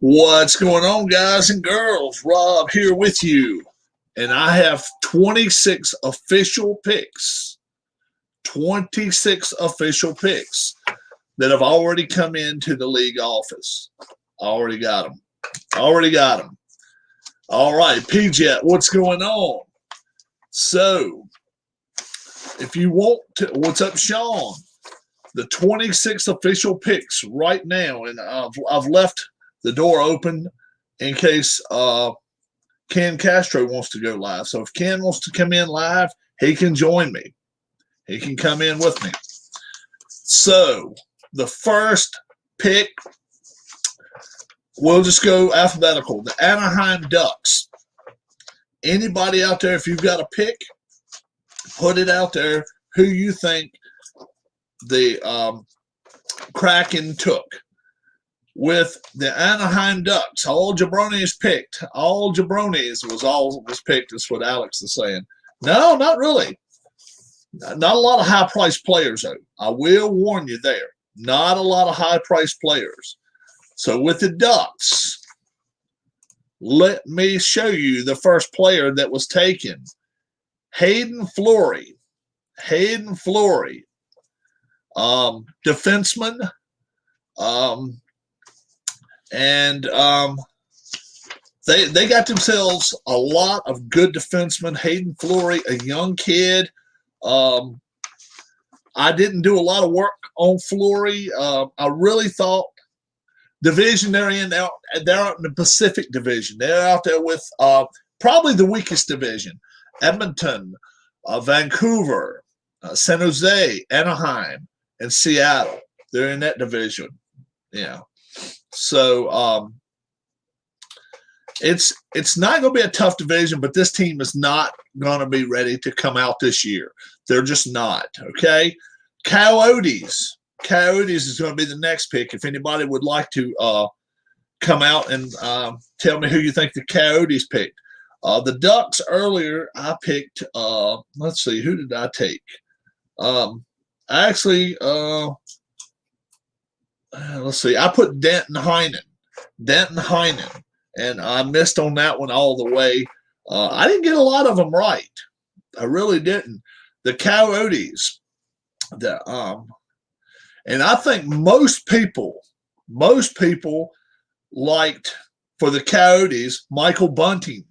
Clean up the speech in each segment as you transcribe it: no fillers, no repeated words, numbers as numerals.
What's going on, guys and girls? Rob here with you, and I have 26 official picks. 26 official picks that have already come into the league office. Already got them. Already got them. All right, PJ, what's going on? So, if you want to, what's up, Sean? The 26 official picks right now, and I've left the door open in case Ken Castro wants to go live. So if Ken wants to come in live, he can join me. He can come in with me. So the first pick, we'll just go alphabetical. The Anaheim Ducks. Anybody out there, if you've got a pick, put it out there who you think the Kraken took. With the Anaheim Ducks, all jabronis picked. All jabronis was picked, is what Alex is saying. No, not really. Not a lot of high-priced players, though. I will warn you there. Not a lot of high-priced players. So with the Ducks, let me show you the first player that was taken. Hayden Fleury. Hayden Fleury. Defenseman. And they got themselves a lot of good defensemen. Hayden Fleury, a young kid. I didn't do a lot of work on Fleury. I really thought division they're in, they're out in the Pacific Division. They're out there with probably the weakest division. Edmonton, Vancouver, San Jose, Anaheim, and Seattle. They're in that division. Yeah. So it's not going to be a tough division, but this team is not going to be ready to come out this year. They're just not. Okay, Coyotes. Coyotes is going to be the next pick. If anybody would like to come out and tell me who you think the Coyotes picked. The Ducks earlier, I picked. Let's see, who did I take? Actually. Let's see. I put Danton Heinen. Danton Heinen. And I missed on that one all the way. I didn't get a lot of them right. I really didn't. The Coyotes. And I think most people liked, for the Coyotes, Michael Bunting.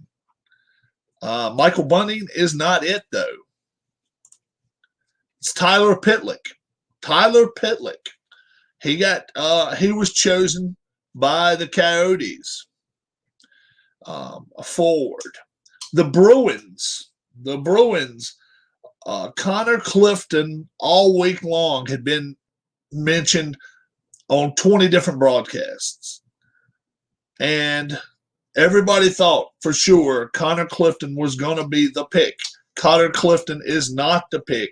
Michael Bunting is not it, though. It's Tyler Pitlick. Tyler Pitlick. He was chosen by the Coyotes. A forward. The Bruins. Connor Clifton all week long had been mentioned on 20 different broadcasts. And everybody thought for sure Connor Clifton was going to be the pick. Connor Clifton is not the pick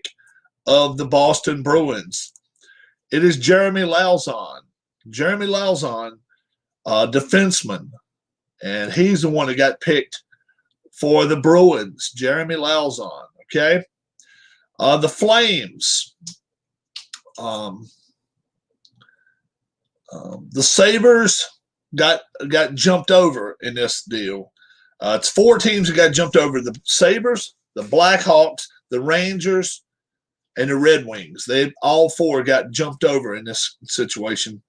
of the Boston Bruins. It is Jeremy Lauzon. Jeremy Lauzon, defenseman. And he's the one that got picked for the Bruins. Jeremy Lauzon. Okay. The Flames. The Sabres got jumped over in this deal. It's 4 teams that got jumped over. The Sabres, the Blackhawks, the Rangers, and the Red Wings. They all 4 got jumped over in this situation.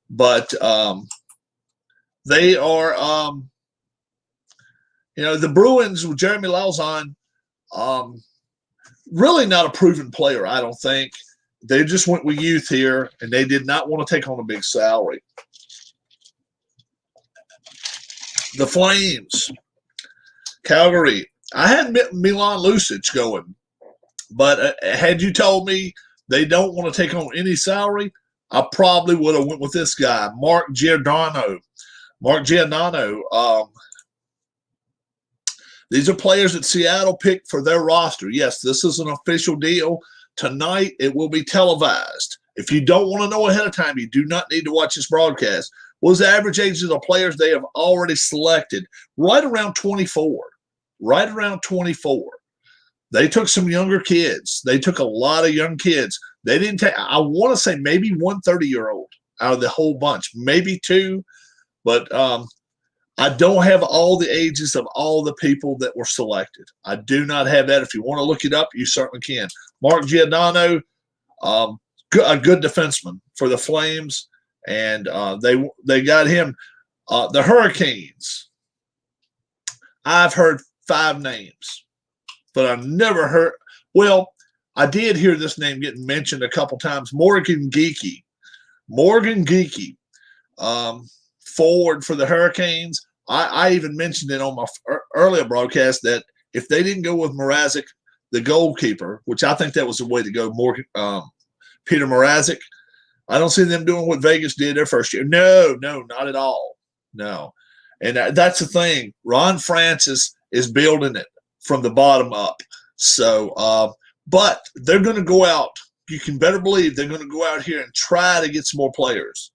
But they are, the Bruins with Jeremy Lauzon, really not a proven player, I don't think. They just went with youth here, and they did not want to take on a big salary. The Flames, Calgary. I had Milan Lucic going. But had you told me they don't want to take on any salary, I probably would have went with this guy, Mark Giordano. Mark Giordano. These are players that Seattle picked for their roster. Yes, this is an official deal. Tonight, it will be televised. If you don't want to know ahead of time, you do not need to watch this broadcast. What was the average age of the players they have already selected? Right around 24. Right around 24. They took some younger kids. They took a lot of young kids. They didn't take, I want to say maybe one 30-year-old out of the whole bunch, maybe 2. But I don't have all the ages of all the people that were selected. I do not have that. If you want to look it up, you certainly can. Mark Giordano, a good defenseman for the Flames, and they got him. The Hurricanes, I've heard 5 names, but I've never heard. Well, I did hear this name getting mentioned a couple times. Morgan Geekie. Forward for the Hurricanes. I even mentioned it on my earlier broadcast that if they didn't go with Mrazek, the goalkeeper, which I think that was the way to go, Peter Mrazek, I don't see them doing what Vegas did their first year. No, not at all. No. And that's the thing. Ron Francis is building it from the bottom up. So, but they're going to go out. You can better believe they're going to go out here and try to get some more players.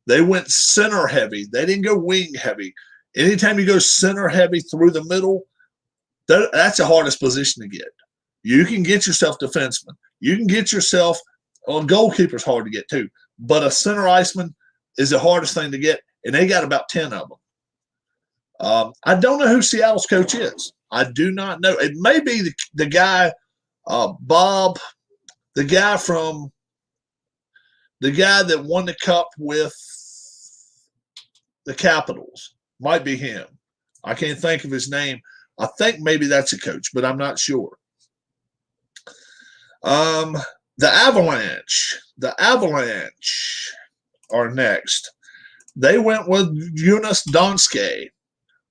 They went center heavy. They didn't go wing heavy. Anytime you go center heavy through the middle, that's the hardest position to get. You can get yourself defenseman. You can get yourself a goalkeeper's hard to get too. But a center iceman is the hardest thing to get, and they got about 10 of them. I don't know who Seattle's coach is. I do not know. It may be the guy, Bob, the guy that won the cup with the Capitals. Might be him. I can't think of his name. I think maybe that's a coach, but I'm not sure. The Avalanche. The Avalanche are next. They went with Jonas Donskoy.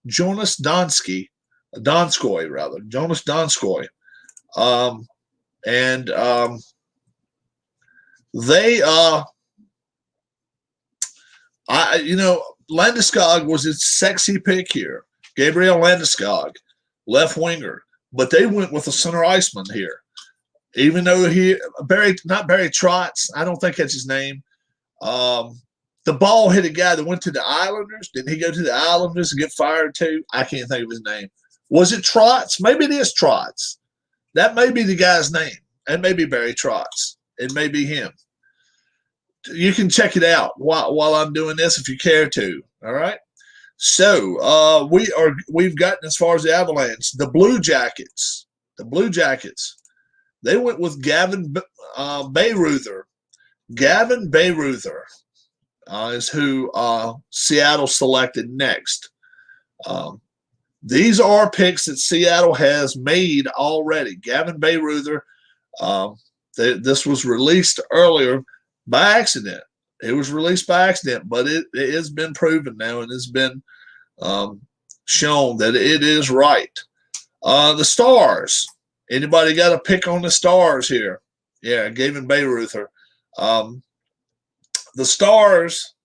Jonas Donskoy. Landeskog was a sexy pick here. Gabriel Landeskog, left winger. But they went with a center iceman here. Even though not Barry Trotz, I don't think that's his name. The ball hit a guy that went to the Islanders. Didn't he go to the Islanders and get fired too? I can't think of his name. Was it Trotz? Maybe it is Trotz. That may be the guy's name. It may be Barry Trotz. It may be him. You can check it out while I'm doing this if you care to. All right. So we've gotten as far as the Avalanche. The Blue Jackets. They went with Gavin Bayreuther. Gavin Bayreuther is who Seattle selected next. These are picks that Seattle has made already. Gavin Bayreuther. This was released earlier by accident. It was released by accident, but it has been proven now and has been shown that it is right. The Stars. Anybody got a pick on the Stars here? Yeah, Gavin Bayreuther. The Stars.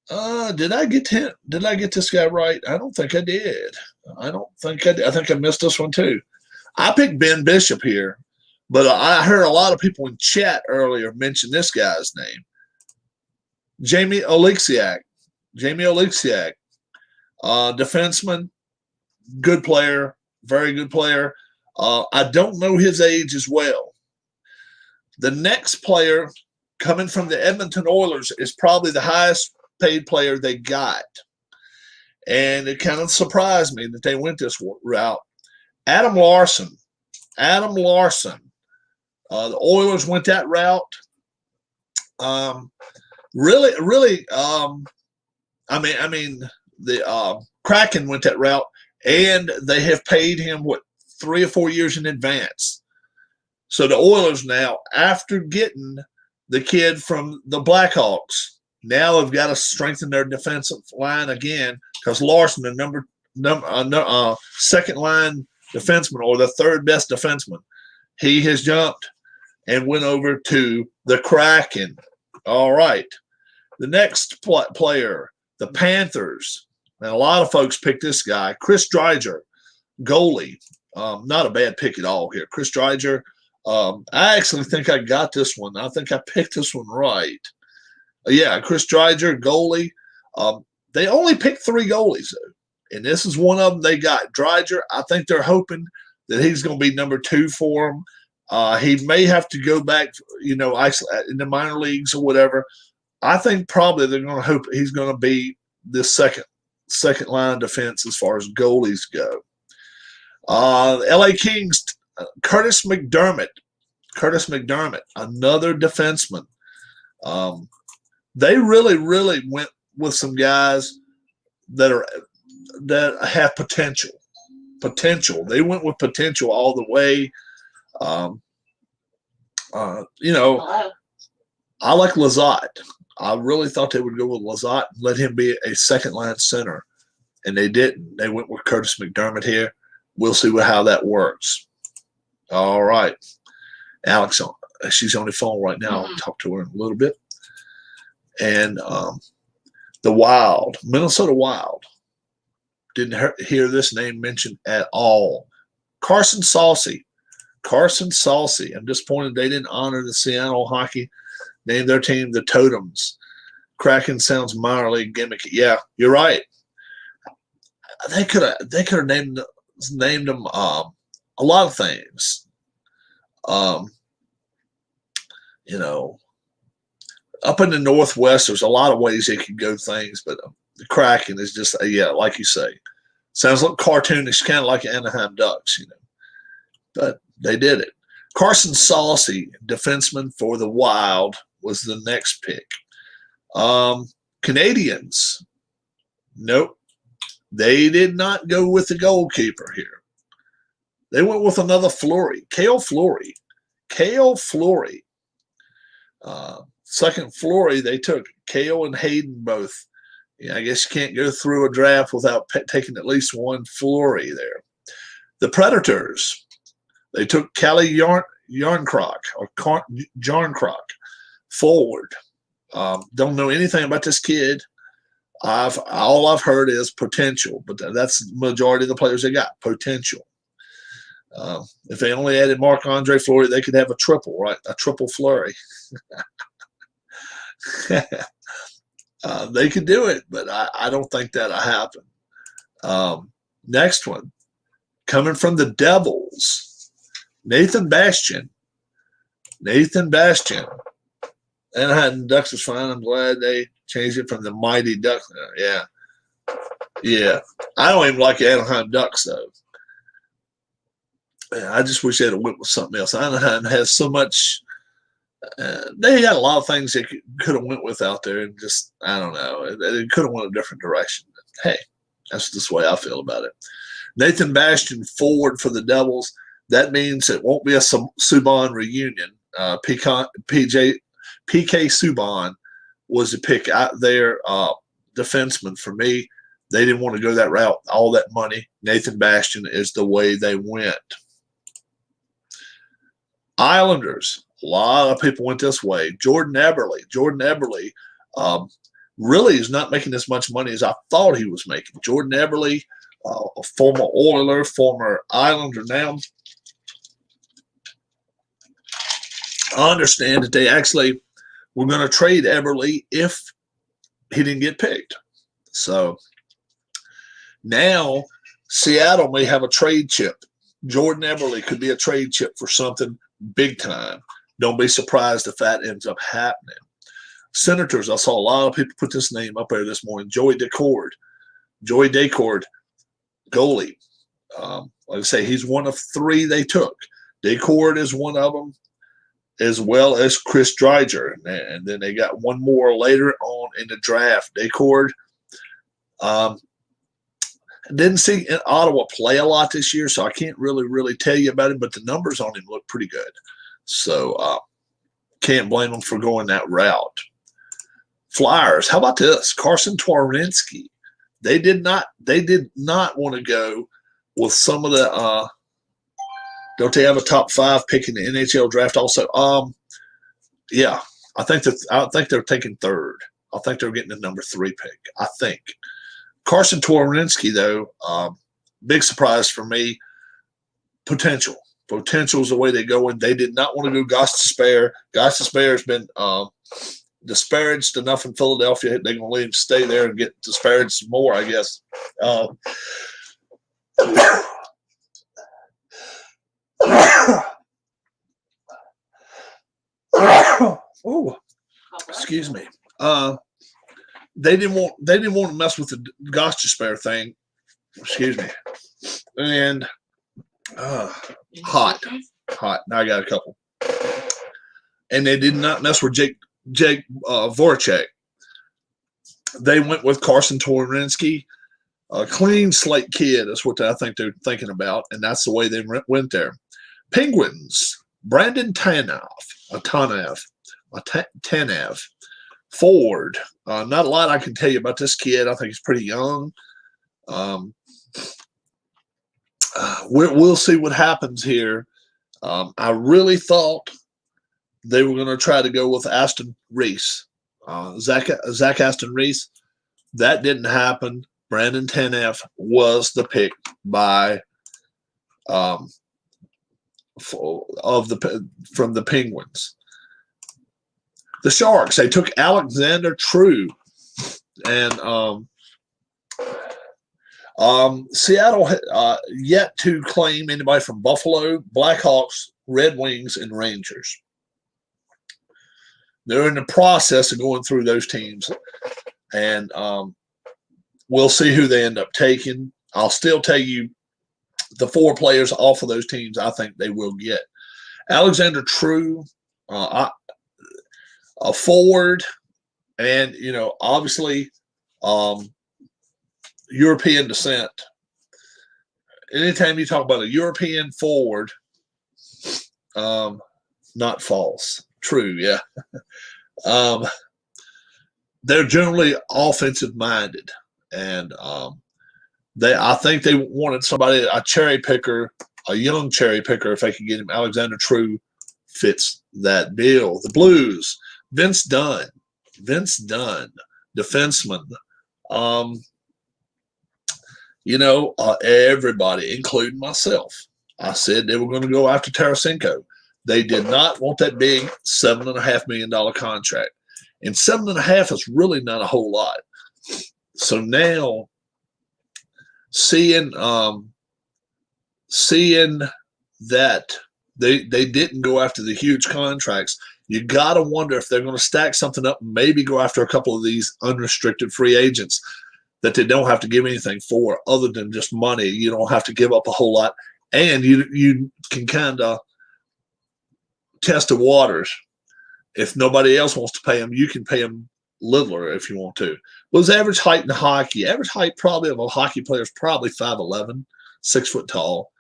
Did I get this guy right? I don't think I did. I think I missed this one too. I picked Ben Bishop here, but I heard a lot of people in chat earlier mention this guy's name. Jamie Oleksiak, defenseman, good player, very good player. I don't know his age as well. The next player coming from the Edmonton Oilers is probably the highest paid player they got. And it kind of surprised me that they went this route. Adam Larson. The Oilers went that route. The Kraken went that route, and they have paid him 3 or 4 years in advance. So the Oilers now, after getting the kid from the Blackhawks, now have got to strengthen their defensive line again because Larson, the second line defenseman or the third best defenseman, he has jumped and went over to the Kraken. All right. The next player, the Panthers, and a lot of folks picked this guy, Chris Driedger, goalie. Not a bad pick at all here. Chris Driedger. I actually think I got this one. I think I picked this one right. Yeah, Chris Driedger, goalie. They only picked 3 goalies, though, and this is one of them they got. Driedger, I think they're hoping that he's going to be number 2 for them. He may have to go back, in the minor leagues or whatever. I think probably they're going to hope he's going to be this second line defense as far as goalies go. LA Kings, Curtis McDermott, another defenseman. They really went with some guys that have potential. They went with potential all the way. I like Lizotte. I really thought they would go with Lizotte and let him be a second line center, and they didn't. They went with Curtis McDermott here. We'll see how that works. All right. Alex, she's on the phone right now. I'll talk to her in a little bit. And the Wild, Minnesota Wild, didn't hear this name mentioned at all. Carson Saucy. I'm disappointed they didn't honor the Seattle Hockey, name their team the Totems. Kraken sounds minor league gimmicky. Yeah, you're right. They could have named them a lot of things. Up in the Northwest, there's a lot of ways they could go things, but the Kraken is just, like you say, sounds like cartoonish, kind of like Anaheim Ducks, but they did it. Carson Saucy, defenseman for the Wild, was the next pick. Canadians, nope. They did not go with the goalkeeper here. They went with another Fleury, Cale Fleury. Second Fleury, they took Cale and Hayden both. I guess you can't go through a draft without taking at least one Fleury there. The Predators, they took Calle Jarnkrok, forward. Don't know anything about this kid. All I've heard is potential, but that's the majority of the players they got, potential. If they only added Marc-Andre Fleury, they could have a triple, right? A triple Fleury. They could do it, but I don't think that'll happen. Next one, coming from the Devils, Nathan Bastian. Anaheim Ducks is fine. I'm glad they changed it from the Mighty Ducks. Yeah. I don't even like the Anaheim Ducks, though. I just wish they'd have went with something else. Anaheim has so much. They had a lot of things they could have went with out there, and just, I don't know. They could have went a different direction. But hey, that's just the way I feel about it. Nathan Bastian, forward for the Devils. That means it won't be a Subban reunion. PK Subban was the pick out there, defenseman for me. They didn't want to go that route, all that money. Nathan Bastian is the way they went. Islanders, a lot of people went this way. Jordan Eberle really is not making as much money as I thought he was making. Jordan Eberle, a former Oiler, former Islander now. I understand that they actually were going to trade Eberle if he didn't get picked. So now Seattle may have a trade chip. Jordan Eberle could be a trade chip for something big time. Don't be surprised if that ends up happening. Senators, I saw a lot of people put this name up there this morning. Joey Daccord, goalie. Like I say, he's one of three they took. Daccord is one of them, as well as Chris Dreiger. And then they got one more later on in the draft. Daccord didn't see Ottawa play a lot this year, so I can't really tell you about him, but the numbers on him look pretty good. So can't blame him for going that route. Flyers, how about this? Carson Twarynski. They did not want to go with some of the don't they have a top 5 pick in the NHL draft also? Yeah. I think they're taking third. I think they're getting the number 3 pick. I think. Carson Twarynski, though, big surprise for me. Potential. Potential is the way they go, and they did not want to go Gostisbehere. Gostisbehere has been disparaged enough in Philadelphia. They're going to let him stay there and get disparaged some more, I guess. Ooh, excuse me. they didn't want to mess with the Gostisbehere thing. Excuse me. And hot. Now I got a couple. And they did not mess with Jake Voracek. They went with Carson Twarynski. A clean slate kid is what I think they're thinking about, and that's the way they went there. Penguins, Brandon Tanev. Forward. Not a lot I can tell you about this kid. I think he's pretty young. We'll see what happens here. I really thought they were going to try to go with Aston Reese. Zach Aston Reese. That didn't happen. Brandon Tanev was the pick by from the Penguins. The Sharks, they took Alexander True, and Seattle yet to claim anybody from Buffalo, Blackhawks, Red Wings, and Rangers. They're in the process of going through those teams, and we'll see who they end up taking. I'll still tell you the 4 players off of those teams I think they will get. Alexander True, a forward, and, obviously European descent. Anytime you talk about a European forward, not false. True, yeah. They're generally offensive minded, and I think they wanted somebody, a cherry picker, a young cherry picker, if they could get him. Alexander True fits that bill. The Blues, Vince Dunn, defenseman. Everybody, including myself, I said they were going to go after Tarasenko. They did not want that big $7.5 million contract. And 7.5 is really not a whole lot. So now seeing that they didn't go after the huge contracts, you got to wonder if they're going to stack something up and maybe go after a couple of these unrestricted free agents that they don't have to give anything for other than just money. You don't have to give up a whole lot. And you can kind of test the waters. If nobody else wants to pay them, you can pay them littler if you want to. Well, his average height in hockey, average height probably of a hockey player is probably 5'11", 6 foot tall.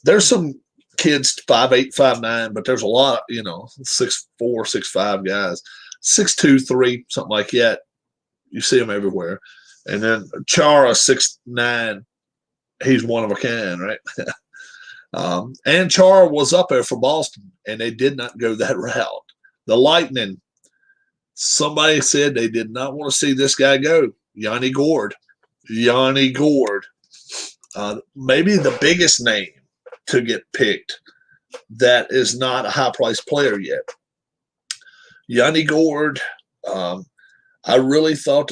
There's some kids 5'8", 5'9", but there's a lot, 6'4", 6'5" guys, 6'2", 3, something like that. You see them everywhere. And then Chara, 6'9", he's one of a kind, right? And Chara was up there for Boston, and they did not go that route. The Lightning, somebody said they did not want to see this guy go. Yanni Gourde. Maybe the biggest name to get picked that is not a high-priced player yet. Yanni Gourde, I really thought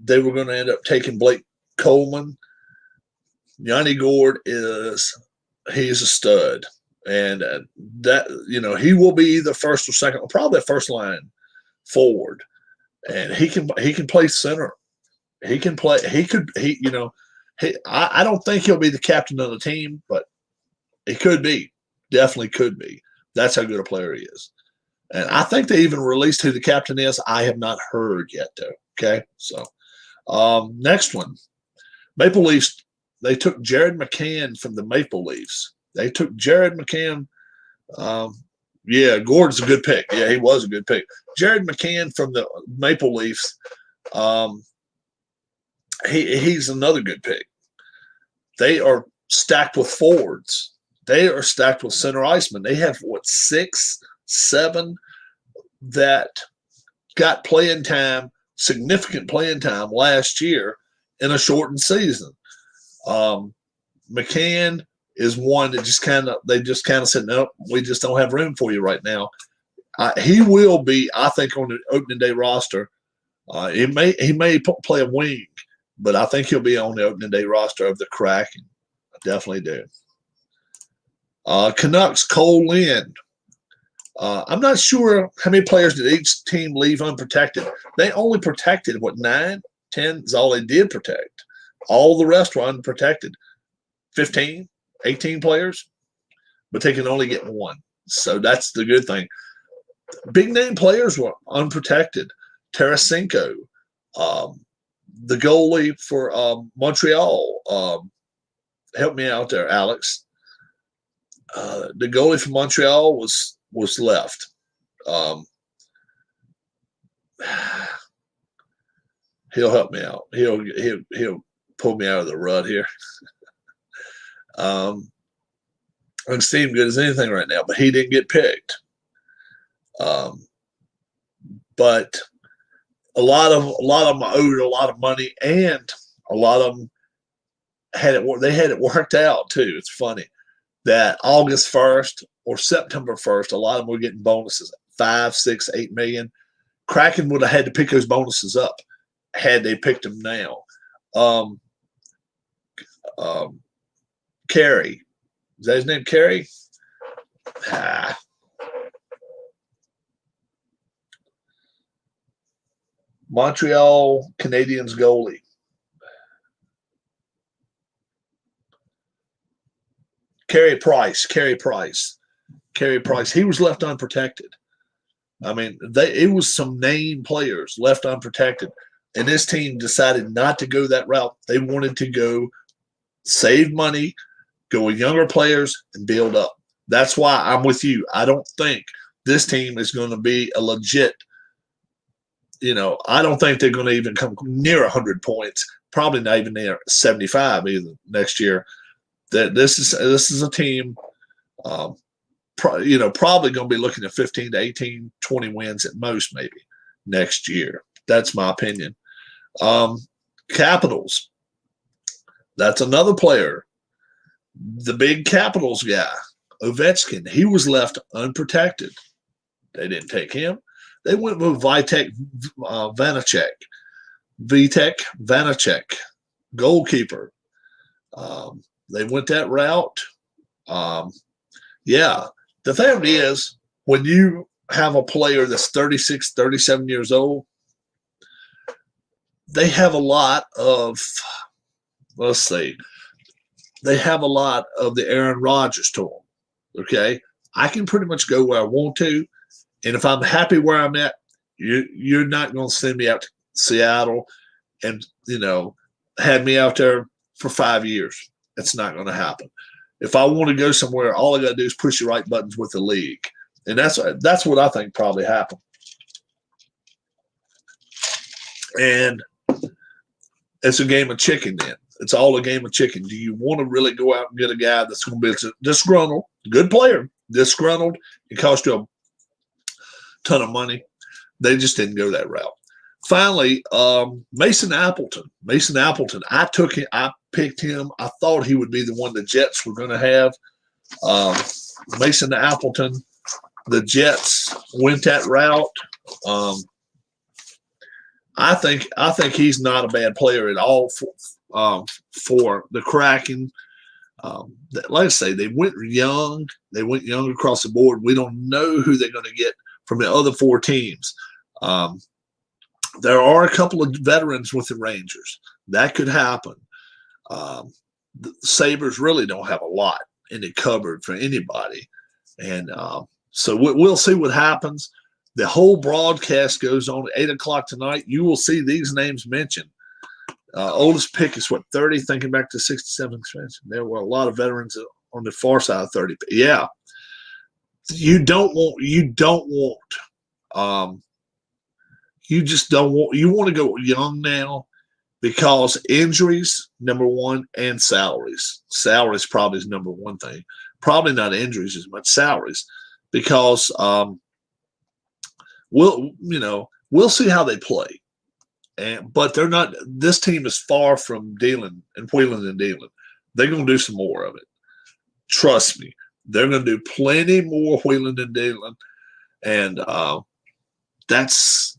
they were going to end up taking Blake Coleman. Yanni Gourde he's a stud, and that he will be the first or second, probably a first line forward, and he can play center. He can play. I don't think he'll be the captain of the team, but he could be. Definitely could be. That's how good a player he is. And I think they even released who the captain is. I have not heard yet, though. Okay, so next one, Maple Leafs. They took Jared McCann from the Maple Leafs. They took Jared McCann. Gordon's a good pick. Yeah, he was a good pick. Jared McCann from the Maple Leafs. He's another good pick. They are stacked with forwards. They are stacked with center icemen. They have, 6, 7 that got playing time, significant playing time last year in a shortened season. McCann is one that they just kind of said, nope, we just don't have room for you right now. He will be, I think, on the opening day roster. He may play a wing, but I think he'll be on the opening day roster of the Kraken. I definitely do. Canucks, Cole Lind. I'm not sure how many players did each team leave unprotected. They only protected, what, 9, 10 is all they did protect. All the rest were unprotected. 15, 18 players, but they can only get one. So that's the good thing. Big name players were unprotected. Tarasenko, the goalie for Montreal. Help me out there, Alex. The goalie for Montreal was left. He'll help me out. He'll pull me out of the rut here. I can see him good as anything right now, but he didn't get picked. But a lot of them owed a lot of money, and a lot of them had it worked out too. It's funny that August 1st or September 1st, a lot of them were getting bonuses, 5, 6, 8 million. Kraken would have had to pick those bonuses up had they picked them now. Carey, is that his name? Carey? Montreal Canadiens goalie. Carey Price. He was left unprotected. I mean, it was some name players left unprotected. And this team decided not to go that route. They wanted to go save money, go with younger players, and build up. That's why I'm with you. I don't think this team is going to be a legit, I don't think they're going to even come near 100 points, probably not even near 75 either next year. That this is a team, probably going to be looking at 15 to 18, 20 wins at most maybe next year. That's my opinion. Capitals. That's another player. The big Capitals guy, Ovechkin, he was left unprotected. They didn't take him. They went with Vitek Vanacek, goalkeeper. They went that route. The thing is, when you have a player that's 36, 37 years old, they have a lot of, they have a lot of the Aaron Rodgers to them. Okay? I can pretty much go where I want to. And if I'm happy where I'm at, you're not going to send me out to Seattle and, have me out there for 5 years. It's not going to happen. If I want to go somewhere, all I got to do is push the right buttons with the league. And that's what I think probably happened. And it's a game of chicken then. It's all a game of chicken. Do you want to really go out and get a guy that's going to be disgruntled, good player, disgruntled, and cost you a ton of money? They just didn't go that route. Finally, Mason Appleton. I picked him. I thought he would be the one the Jets were going to have. Mason Appleton, the Jets went that route. I think he's not a bad player at all for the Kraken. Like I say, they went young. They went young across the board. We don't know who they're going to get from the other 4 teams. There are a couple of veterans with the Rangers. That could happen. The Sabres really don't have a lot in the cupboard for anybody. And so we'll see what happens. The whole broadcast goes on at 8 o'clock tonight. You will see these names mentioned. Oldest pick is 30, thinking back to 67 expansion. There were a lot of veterans on the far side of 30. But yeah. You just don't want, you want to go young now because injuries, number one, and salaries. Salaries probably is number one thing. Probably not injuries as much, salaries. Because we'll see how they play. But they're not, this team is far from dealing and wheeling and dealing. They're going to do some more of it. Trust me. They're going to do plenty more wheeling and dealing. And that's,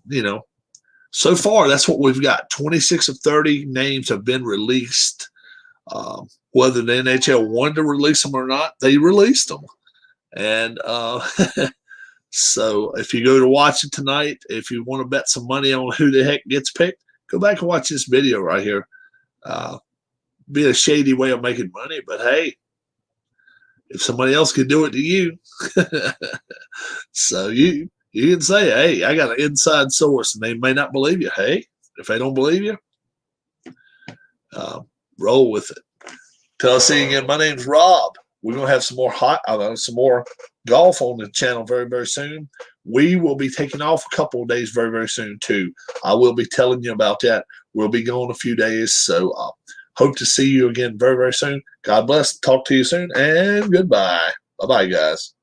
so far, that's what we've got. 26 of 30 names have been released. Whether the NHL wanted to release them or not, they released them. And So if you go to watch it tonight, if you want to bet some money on who the heck gets picked, go back and watch this video right here. Be a shady way of making money, but hey, if somebody else can do it to you, so you can say, hey, I got an inside source, and they may not believe you. Hey, if they don't believe you, roll with it. Till I see you again, my name's Rob. We're gonna have some more golf on the channel very, very soon. We will be taking off a couple of days very, very soon too. I will be telling you about that. We'll be gone a few days, so hope to see you again very, very soon. God bless. Talk to you soon, and goodbye. Bye-bye, guys.